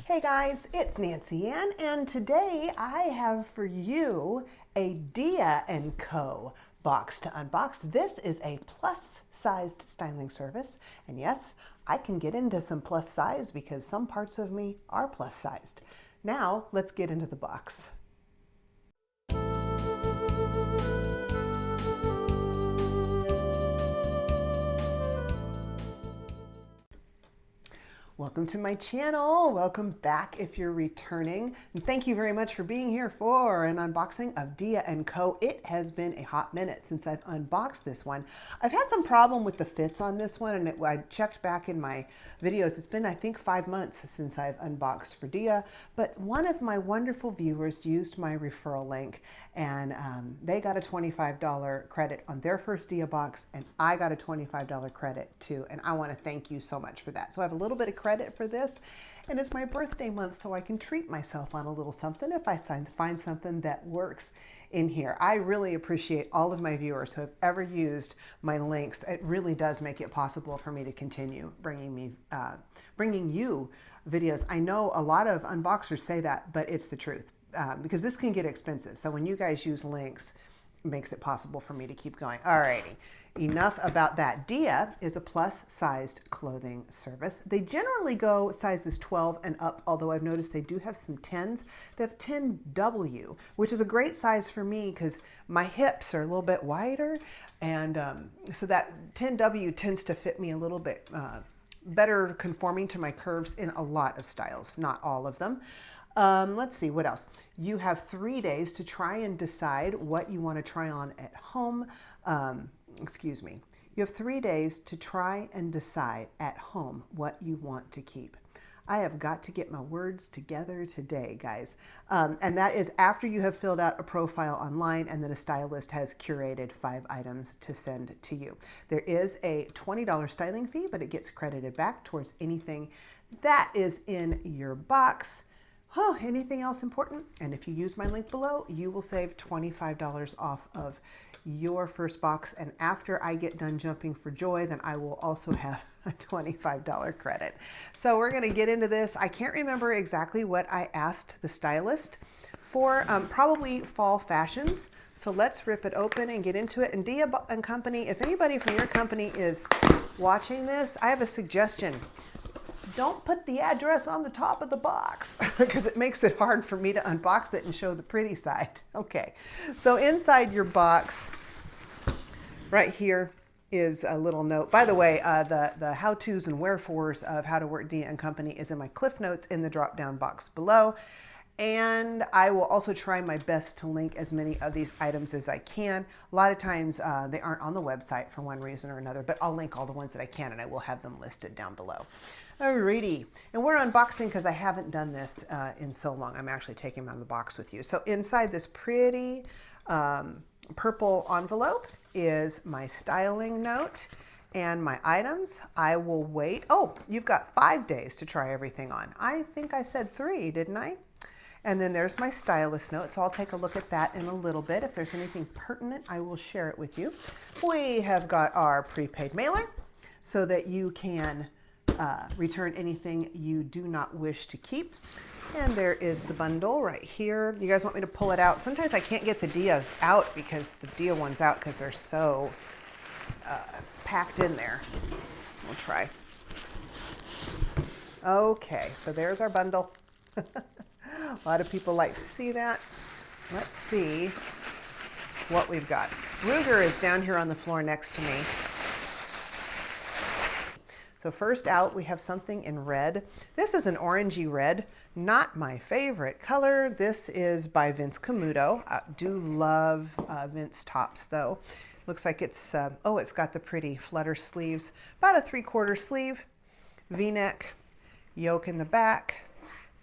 Hey guys, it's Nancy Ann, and today I have for you a Dia & Co. box to unbox. This is a plus-sized styling service, and yes, I can get into some plus size because some parts of me are plus-sized. Now, let's get into the box. Welcome to my channel. Welcome back if you're returning. And thank you very much for being here for an unboxing of Dia & Co. It has been a hot minute since I've unboxed this one. I've had some problem with the fits on this one, and I checked back in my videos. It's been, I think, 5 months since I've unboxed for Dia, but one of my wonderful viewers used my referral link, and they got a $25 credit on their first Dia box, and I got a $25 credit too, and I want to thank you so much for that. So I have a little bit of credit for this, and it's my birthday month, so I can treat myself on a little something if I find something that works in here. I really appreciate all of my viewers who have ever used my links. It really does make it possible for me to continue bringing you videos. I know a lot of unboxers say that, but it's the truth because this can get expensive. So when you guys use links, it makes it possible for me to keep going. Alrighty. Enough about that. Dia is a plus-sized clothing service. They generally go sizes 12 and up, although I've noticed they do have some 10s. They have 10W, which is a great size for me because my hips are a little bit wider, and so that 10W tends to fit me a little bit better, conforming to my curves in a lot of styles, not all of them. Let's see, what else? You have 3 days to try and decide what you want to try on at home. Excuse me. You have 3 days to try and decide at home what you want to keep. I have got to get my words together today, guys. And that is after you have filled out a profile online, and then a stylist has curated 5 items to send to you. There is a $20 styling fee, but it gets credited back towards anything that is in your box. Oh, anything else important? And if you use my link below, you will save $25 off of your first box. And after I get done jumping for joy, then I will also have a $25 credit. So we're going to get into this. I can't remember exactly what I asked the stylist for, probably fall fashions. So let's rip it open and get into it. And Dia & Company, if anybody from your company is watching this, I have a suggestion. Don't put the address on the top of the box because it makes it hard for me to unbox it and show the pretty side. Okay, so inside your box right here is a little note. By the way, the how-tos and wherefores of how to work Dia & Company is in my Cliff Notes in the drop-down box below. And I will also try my best to link as many of these items as I can. A lot of times they aren't on the website for one reason or another, but I'll link all the ones that I can, and I will have them listed down below. Alrighty, and we're unboxing because I haven't done this in so long. I'm actually taking them out of the box with you. So inside this pretty purple envelope is my styling note and my items. I will wait. Oh, you've got 5 days to try everything on. I think I said 3, didn't I? And then there's my stylist note, so I'll take a look at that in a little bit. If there's anything pertinent, I will share it with you. We have got our prepaid mailer so that you can return anything you do not wish to keep. And there is the bundle right here. You guys want me to pull it out? Sometimes I can't get the Dia out because the Dia one's out because they're so packed in there. We'll try. Okay, so there's our bundle. A lot of people like to see that. Let's see what we've got. Ruger is down here on the floor next to me. So first out, we have something in red. This is an orangey red, not my favorite color. This is by Vince Camuto. I do love Vince tops though. Looks like it's, oh, it's got the pretty flutter sleeves, about a 3/4 sleeve, V-neck, yoke in the back.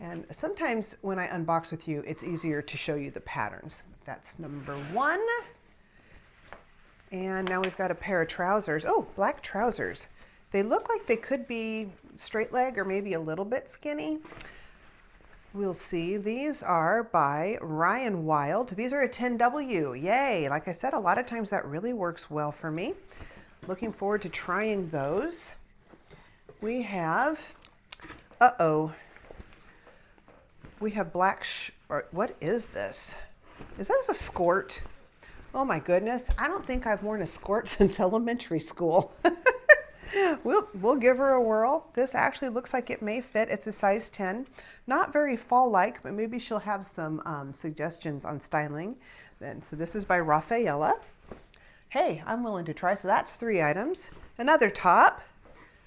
And sometimes when I unbox with you, it's easier to show you the patterns. That's number 1. And now we've got a pair of trousers. Oh, black trousers. They look like they could be straight leg or maybe a little bit skinny. We'll see. These are by Ryan Wild. These are a 10W. Yay! Like I said, a lot of times that really works well for me. Looking forward to trying those. We have, We have black, or what is this? Is that a skort? Oh my goodness. I don't think I've worn a skort since elementary school. We'll give her a whirl. This actually looks like it may fit. It's a size 10. Not very fall-like, but maybe she'll have some suggestions on styling. So this is by Rafaela. Hey, I'm willing to try. So that's 3 items. Another top.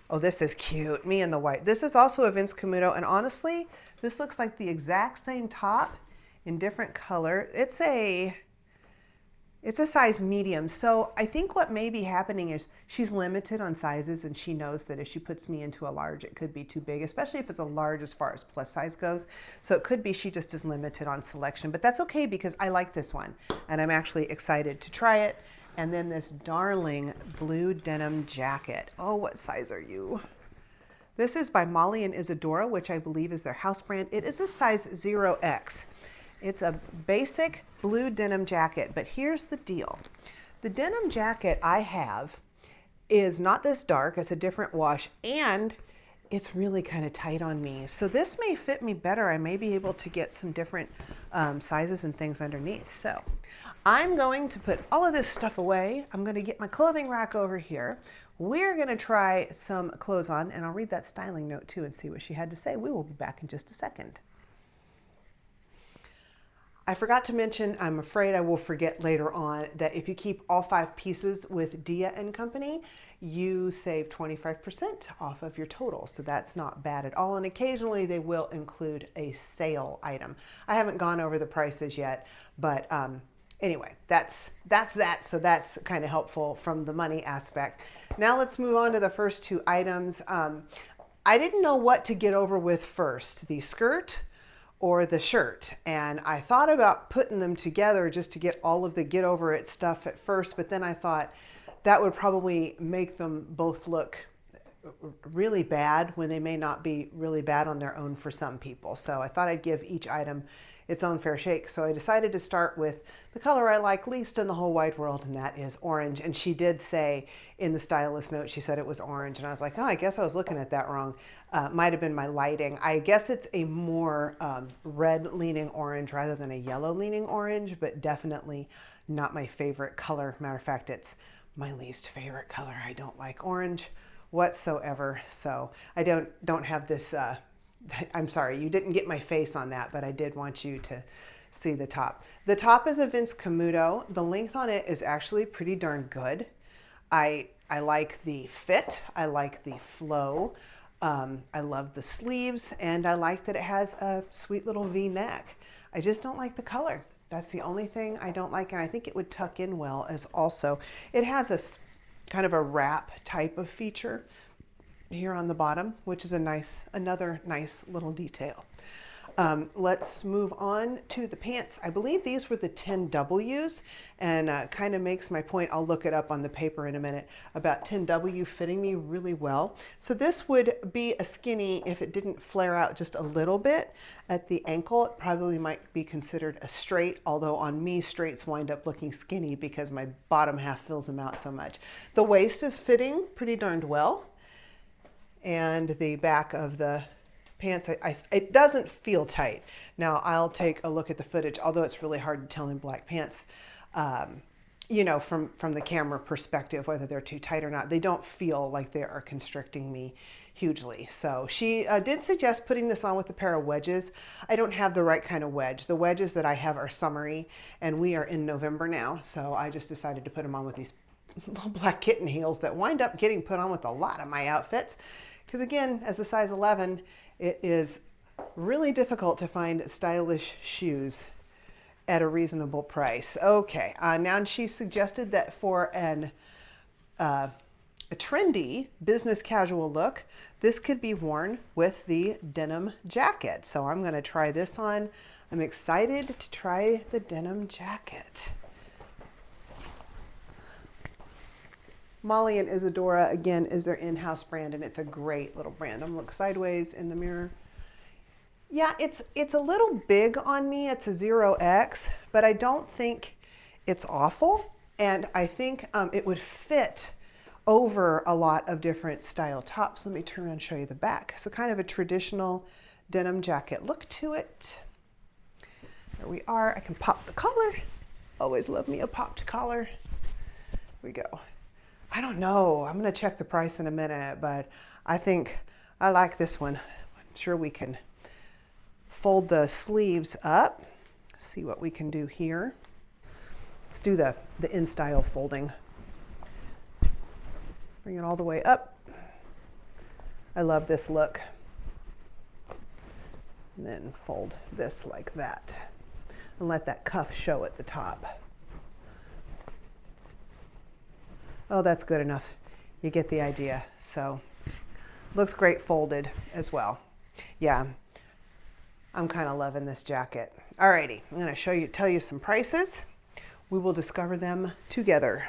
Oh, this is cute. Me in the white. This is also a Vince Camuto, and honestly, this looks like the exact same top in different color. It's a size medium. So I think what may be happening is she's limited on sizes, and she knows that if she puts me into a large, it could be too big, especially if it's a large as far as plus size goes. So it could be she just is limited on selection, but that's okay because I like this one and I'm actually excited to try it. And then this darling blue denim jacket. Oh, what size are you? This is by Molly and Isadora, which I believe is their house brand. It is a size 0X. It's a basic blue denim jacket, but here's the deal. The denim jacket I have is not this dark, it's a different wash, and it's really kind of tight on me. So this may fit me better. I may be able to get some different sizes and things underneath. So I'm going to put all of this stuff away. I'm going to get my clothing rack over here. We're going to try some clothes on, and I'll read that styling note too and see what she had to say. We will be back in just a second. I forgot to mention, I'm afraid I will forget later on, that if you keep all 5 pieces with Dia & Company, you save 25% off of your total. So that's not bad at all. And occasionally they will include a sale item. I haven't gone over the prices yet, but anyway, that's that. So that's kind of helpful from the money aspect. Now let's move on to the first 2 items. I didn't know what to get over with first, the skirt or the shirt, and I thought about putting them together just to get all of the get over it stuff at first, but then I thought that would probably make them both look really bad when they may not be really bad on their own for some people. So I thought I'd give each item its own fair shake. So I decided to start with the color I like least in the whole wide world, and that is orange. And she did say in the stylist note, she said it was orange. And I was like, oh, I guess I was looking at that wrong. Might have been my lighting. I guess it's a more red leaning orange rather than a yellow leaning orange, but definitely not my favorite color. Matter of fact, it's my least favorite color. I don't like orange whatsoever. So I don't have this, I'm sorry, you didn't get my face on that, but I did want you to see the top. The top is a Vince Camuto. The length on it is actually pretty darn good. I like the fit. I like the flow. I love the sleeves, and I like that it has a sweet little V-neck. I just don't like the color. That's the only thing I don't like, and I think it would tuck in well as also. It has a kind of a wrap type of feature here on the bottom, which is another nice little detail. Let's move on to the pants. I believe these were the 10Ws, and kind of makes my point, I'll look it up on the paper in a minute, about 10W fitting me really well. So this would be a skinny if it didn't flare out just a little bit at the ankle. It probably might be considered a straight, although on me straights wind up looking skinny because my bottom half fills them out so much. The waist is fitting pretty darned well, and the back of the pants, it doesn't feel tight. Now I'll take a look at the footage, although it's really hard to tell in black pants, you know, from the camera perspective, whether they're too tight or not. They don't feel like they are constricting me hugely. So she did suggest putting this on with a pair of wedges. I don't have the right kind of wedge. The wedges that I have are summery, and we are in November now. So I just decided to put them on with these little black kitten heels that wind up getting put on with a lot of my outfits. Because again, as a size 11, it is really difficult to find stylish shoes at a reasonable price. Okay, now she suggested that for a trendy business casual look, this could be worn with the denim jacket. So I'm going to try this on. I'm excited to try the denim jacket. Molly and Isadora, again, is their in-house brand, and it's a great little brand. I'm gonna look sideways in the mirror. Yeah, it's a little big on me. It's a 0X, but I don't think it's awful. And I think it would fit over a lot of different style tops. Let me turn around and show you the back. So kind of a traditional denim jacket look to it. There we are. I can pop the collar. Always love me a popped collar. Here we go. I don't know. I'm going to check the price in a minute, but I think I like this one. I'm sure we can fold the sleeves up. See what we can do here. Let's do the in-style folding. Bring it all the way up. I love this look. And then fold this like that. And let that cuff show at the top. Oh, that's good enough. You get the idea. So, looks great folded as well. Yeah, I'm kind of loving this jacket. Alrighty, I'm going to tell you some prices. We will discover them together.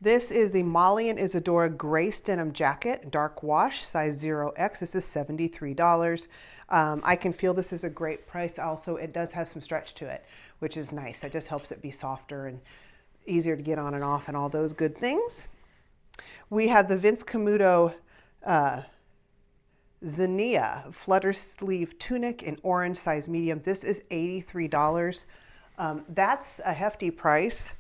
This is the Molly and Isadora Grace Denim Jacket, dark wash, size 0X. This is $73. I can feel this is a great price. Also, it does have some stretch to it, which is nice. It just helps it be softer and easier to get on and off and all those good things. We have the Vince Camuto Zinnia flutter sleeve tunic in orange, size medium. This is $83. That's a hefty price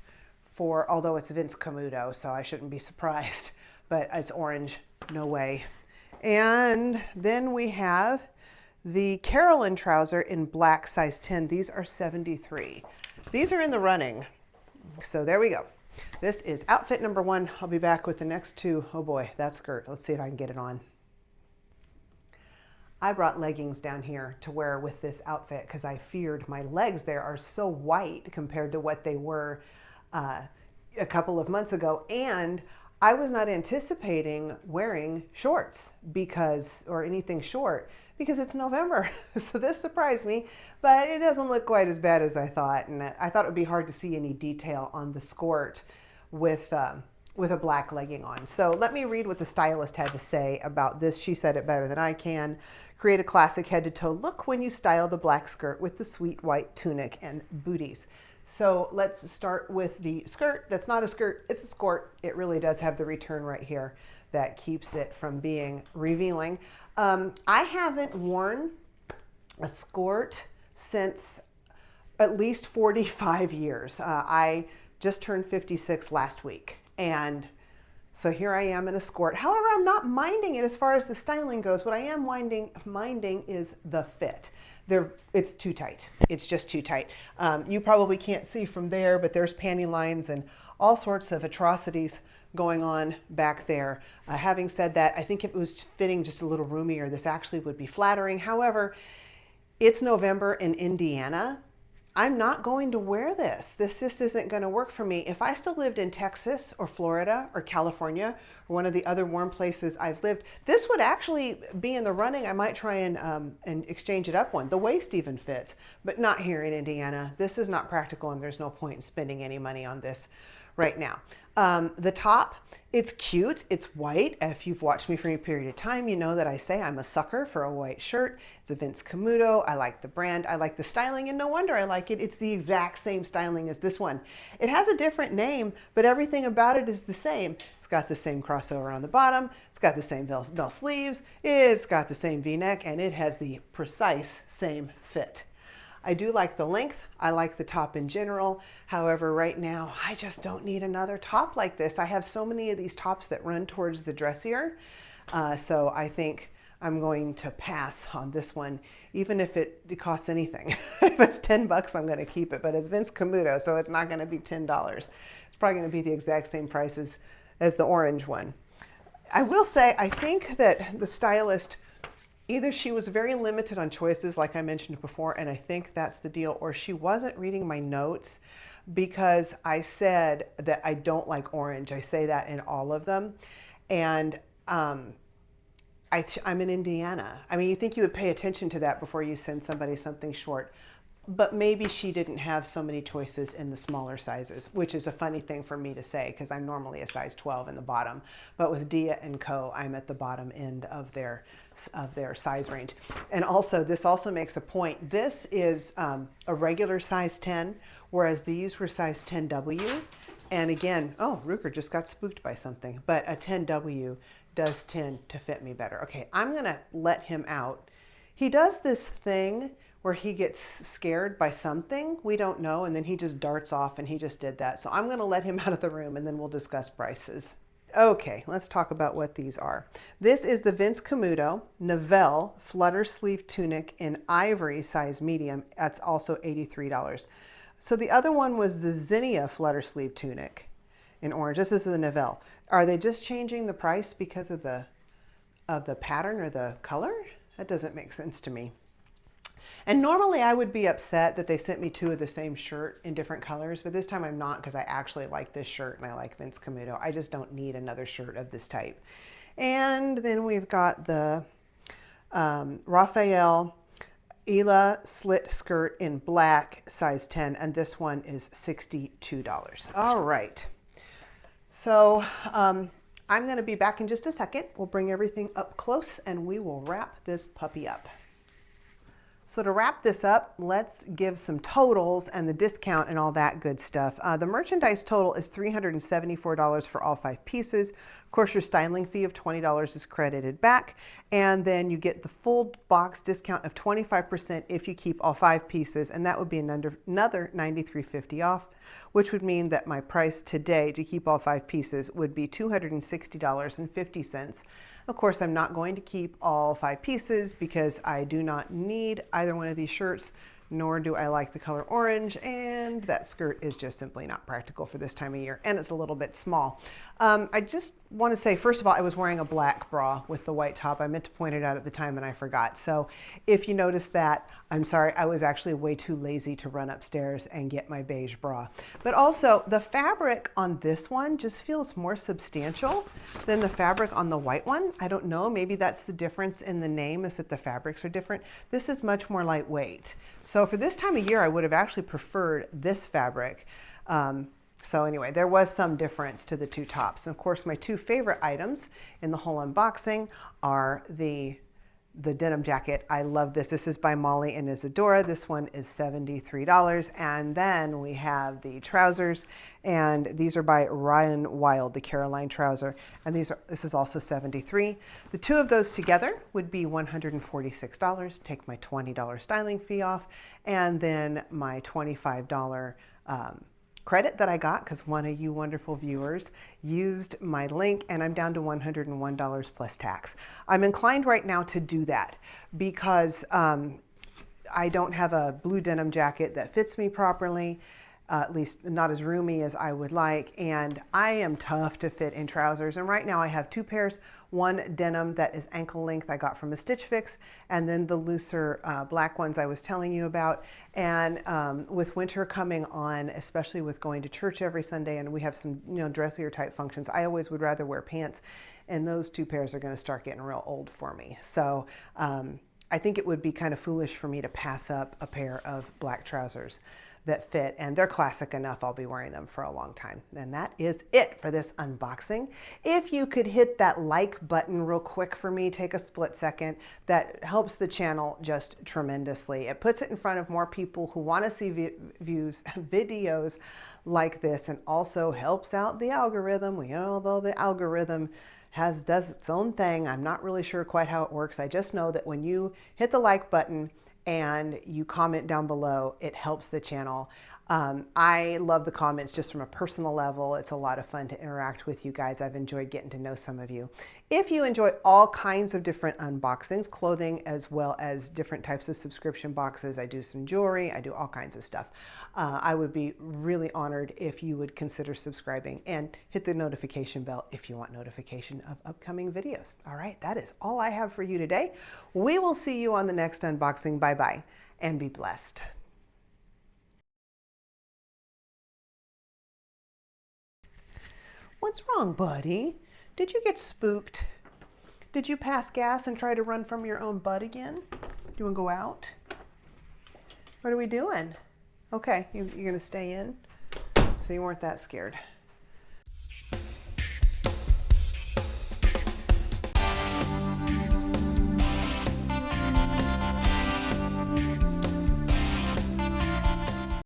for, although it's Vince Camuto, so I shouldn't be surprised, but it's orange, no way. And then we have the Carolyn trouser in black, size 10. These are $73. These are in the running. So there we go. This is outfit number 1. I'll be back with the next 2. Oh boy, that skirt. Let's see if I can get it on. I brought leggings down here to wear with this outfit because I feared my legs there are so white compared to what they were a couple of months ago. And I was not anticipating wearing shorts or anything short because it's November. So this surprised me, but it doesn't look quite as bad as I thought. And I thought it would be hard to see any detail on the skort with a black legging on. So let me read what the stylist had to say about this. She said it better than I can. Create a classic head to toe look when you style the black skirt with the sweet white tunic and booties. So let's start with the skirt. That's not a skirt, it's a skort. It really does have the return right here that keeps it from being revealing. I haven't worn a skort since at least 45 years. I just turned 56 last week. And so here I am in a skort. However, I'm not minding it as far as the styling goes. What I am minding is the fit. It's too tight. It's just too tight. You probably can't see from there, but there's panty lines and all sorts of atrocities going on back there. Having said that, I think if it was fitting just a little roomier, this actually would be flattering. However, it's November in Indiana. I'm not going to wear this. This just isn't going to work for me. If I still lived in Texas or Florida or California or one of the other warm places I've lived, this would actually be in the running. I might try and exchange it up one. The waist even fits, but not here in Indiana. This is not practical and there's no point in spending any money on this right now. The top, it's cute. It's white. If you've watched me for any period of time, you know that I say I'm a sucker for a white shirt. It's a Vince Camuto. I like the brand. I like the styling, and no wonder I like it. It's the exact same styling as this one. It has a different name, but everything about it is the same. It's got the same crossover on the bottom. It's got the same bell sleeves. It's got the same V-neck, and it has the precise same fit. I do like the length. I like the top in general. However, right now, I just don't need another top like this. I have so many of these tops that run towards the dressier. So I think I'm going to pass on this one, even if it costs anything. If it's 10 bucks, I'm going to keep it. But it's Vince Camuto, so it's not going to be $10. It's probably going to be the exact same prices as the orange one. I will say, I think that the stylist, either she was very limited on choices, like I mentioned before, and I think that's the deal, or she wasn't reading my notes because I said that I don't like orange. I say that in all of them. And I'm in Indiana. I mean, you think you would pay attention to that before you send somebody something short. But maybe she didn't have so many choices in the smaller sizes, which is a funny thing for me to say because I'm normally a size 12 in the bottom. But with Dia & Co., I'm at the bottom end of their size range. And also, this also makes a point. This is a regular size 10, whereas these were size 10W. And again, oh, Ruker just got spooked by something. But a 10W does tend to fit me better. Okay, I'm going to let him out. He does this thing where he gets scared by something, we don't know, and then he just darts off, and he just did that. So I'm going to let him out of the room, and then we'll discuss prices. Okay, let's talk about what these are. This is the Vince Camuto Novelle Flutter Sleeve Tunic in ivory, size medium. That's also $83. So the other one was the Zinnia Flutter Sleeve Tunic in orange. This is the Novelle. Are they just changing the price because of the pattern or the color? That doesn't make sense to me. And normally I would be upset that they sent me two of the same shirt in different colors, but this time I'm not, because I actually like this shirt and I like Vince Camuto. I just don't need another shirt of this type. And then we've got the Raphael Ela slit skirt in black, size 10, and this one is $62. All right. So I'm going to be back in just a second. We'll bring everything up close and we will wrap this puppy up. So to wrap this up, let's give some totals and the discount and all that good stuff. The merchandise total is $374 for all 5 pieces. Of course, your styling fee of $20 is credited back. And then you get the full box discount of 25% if you keep all 5 pieces. And that would be another $93.50 off, which would mean that my price today to keep all 5 pieces would be $260.50. Of course, I'm not going to keep all 5 pieces because I do not need either one of these shirts, nor do I like the color orange, and that skirt is just simply not practical for this time of year, and it's a little bit small. I just want to say, first of all, I was wearing a black bra with the white top. I meant to point it out at the time and I forgot. So if you noticed that, I'm sorry, I was actually way too lazy to run upstairs and get my beige bra. But also, the fabric on this one just feels more substantial than the fabric on the white one. I don't know, maybe that's the difference in the name, is that the fabrics are different. This is much more lightweight. So for this time of year, I would have actually preferred this fabric. So anyway, there was some difference to the two tops. And of course, my 2 favorite items in the whole unboxing are the denim jacket. I love this. This is by Molly and Isadora. This one is $73. And then we have the trousers, and these are by Ryan Wild, the Caroline trouser. And this is also $73. The 2 of those together would be $146. Take my $20 styling fee off, and then my $25 credit that I got because one of you wonderful viewers used my link, and I'm down to $101 plus tax. I'm inclined right now to do that because I don't have a blue denim jacket that fits me properly, at least not as roomy as I would like, and I am tough to fit in trousers. And right now I have 2 pairs, one denim that is ankle length I got from a Stitch Fix, and then the looser black ones I was telling you about. And with winter coming on, especially with going to church every Sunday, and we have some dressier type functions, I always would rather wear pants, and those 2 pairs are going to start getting real old for me. So I think it would be kind of foolish for me to pass up a pair of black trousers that fit, and they're classic enough. I'll be wearing them for a long time. And that is it for this unboxing. If you could hit that like button real quick for me, take a split second, that helps the channel just tremendously. It puts it in front of more people who want to see videos like this, and also helps out the algorithm. Although the algorithm does its own thing, I'm not really sure quite how it works. I just know that when you hit the like button and you comment down below, it helps the channel. I love the comments just from a personal level. It's a lot of fun to interact with you guys. I've enjoyed getting to know some of you. If you enjoy all kinds of different unboxings, clothing as well as different types of subscription boxes, I do some jewelry, I do all kinds of stuff. I would be really honored if you would consider subscribing and hit the notification bell if you want notification of upcoming videos. All right, that is all I have for you today. We will see you on the next unboxing. Bye-bye, and be blessed. What's wrong, buddy? Did you get spooked? Did you pass gas and try to run from your own butt again? Do you want to go out? What are we doing? Okay, you're going to stay in? So you weren't that scared.